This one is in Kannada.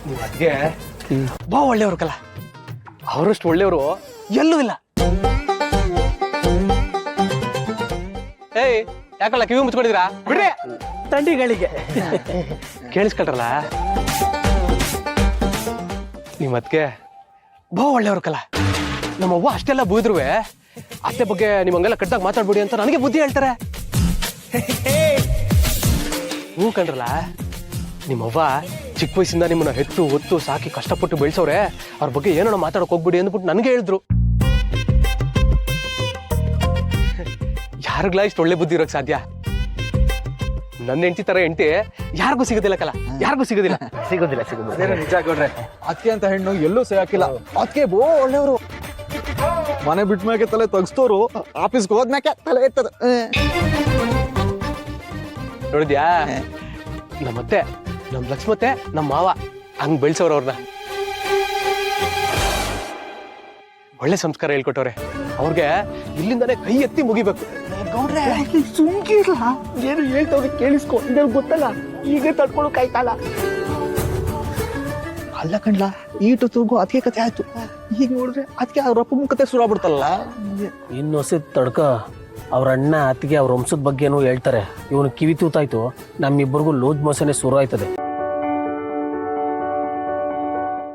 ನೀವು ಅದ್ಗೆ ಬಾ ಒಳ್ಳೆಯವ್ರು ಕಲ, ಅವರಷ್ಟು ಒಳ್ಳೆಯವರು ಎಲ್ಲೂ ಇಲ್ಲ. ಏಯ್ ಯಾಕಲ್ಲ ಕಿವಿ ಮುಚ್ಕೊಂಡಿದ್ದೀರಾ? ಬಿಡ್ರಿ ತಂಡಿಗಳಿಗೆ ಕೇಳಿಸ್ಕೊಳ್ರಲ್ಲ. ನಿಮ್ಮ ಅದ್ಗೆ ಬಾ ಒಳ್ಳೆಯವ್ರು ಕಲ. ನಮ್ಮವ್ವ ಅಷ್ಟೆಲ್ಲ ಬೂದ್ರುವೆ ಅತ್ತೆ ಬಗ್ಗೆ ನೀವು ಹಂಗೆಲ್ಲ ಕಟ್ಟಾಗ ಮಾತಾಡ್ಬಿಡಿ ಅಂತ ನನಗೆ ಬುದ್ಧಿ ಹೇಳ್ತಾರೆ. ಹ್ಞೂ ಕಣ್ರಲ್ಲ, ನಿಮ್ಮವ್ವ ಚಿಕ್ಕ ವಯಸ್ಸಿಂದ ನಿಮ್ಮನ್ನ ಹೆತ್ತು ಹೊತ್ತು ಸಾಕಿ ಕಷ್ಟಪಟ್ಟು ಬೆಳೆಸೋರೆ, ಅವ್ರ ಬಗ್ಗೆ ಏನೋ ಮಾತಾಡೋಕೆ ಹೋಗ್ಬಿಡಿ ಅಂದ್ಬಿಟ್ಟು ನನಗೆ ಹೇಳಿದ್ರು. ಯಾರಿಗ್ಲಾ ಇಷ್ಟು ಒಳ್ಳೆ ಬುದ್ಧಿ ಇರೋಕೆ ಸಾಧ್ಯ? ನನ್ನ ಹೆಂಡತಿ ತರ ಹೆಂಡತಿ ಯಾರಿಗೂ ಸಿಗೋದಿಲ್ಲ ಕಲ, ಯಾರಿಗೂ ಸಿಗೋದಿಲ್ಲ. ಅದೇನೋ ನಿಜ ಕೊಡ್ರೆ, ಅದಕ್ಕೆ ಅಂತ ಹೆಣ್ಣು ಎಲ್ಲೂ ಸಿಗಾಕಿಲ್ಲ. ಅದಕ್ಕೆ ಬೋ ಒಳ್ಳೆಯವರು. ಮನೆ ಬಿಟ್ಟ ಮ್ಯಾಗೆ ತಲೆ ತಗ್ಸ್ತೋರು ಆಫೀಸ್ಗೆ ಹೋದ್ಮ್ಯಾಕೆ ತಲೆ ಎತ್ತದ. ನೋಡಿದ್ಯಾ, ನಮ್ಮತ್ತೆ ನಮ್ ಲಕ್ಷ್ಮತ್ತೆ ನಮ್ಮ ಮಾವ ಹಂಗ್ ಬೆಳ್ಸೋರು ಅವ್ರನ್ನ. ಒಳ್ಳೆ ಸಂಸ್ಕಾರ ಹೇಳ್ಕೊಟ್ಟವ್ರೆ. ಅವ್ರಿಗೆ ಇಲ್ಲಿಂದಾನೆ ಕೈ ಎತ್ತಿ ಮುಗಿಬೇಕು. ಸುಮ್ಕಿರ್ಲ, ಏನು ಹೇಳ್ತವ್ರೆ ಕೇಳಿಸ್ಕೊ. ಇದ್ರಲ್ಲಿ ಗೊತ್ತಲ್ಲ, ಈಗ ತಡ್ಕೊಳಕ್ ಆಯ್ತಲ್ಲ. ಅಲ್ಲ ಕಣ್ಲಾ, ಈಟೊತ್ತಿಗೂ ಅದಕ್ಕೆ ಕತೆ ಆಯ್ತು. ಈಗ ನೋಡಿದ್ರೆ ಅದಕ್ಕೆ ಅವ್ರ ಅಪ್ಪ ಕತೆ ಶುರು ಆಗ್ಬಿಡ್ತಲ್ಲ. ಇನ್ನು ಹೊಸ ತಡ್ಕ. ಅವ್ರ ಅಣ್ಣ ಅತ್ತಿಗೆ ಅವ್ರ ವಂಶದ ಬಗ್ಗೆನೂ ಹೇಳ್ತಾರೆ. ಇವನು ಕಿವಿ ತೂತಾಯ್ತು, ನಮ್ಮಿಬ್ಬರಿಗೂ ಲೂಸ್ ಮೋಸನೆ ಶುರು ಆಯ್ತದೆ.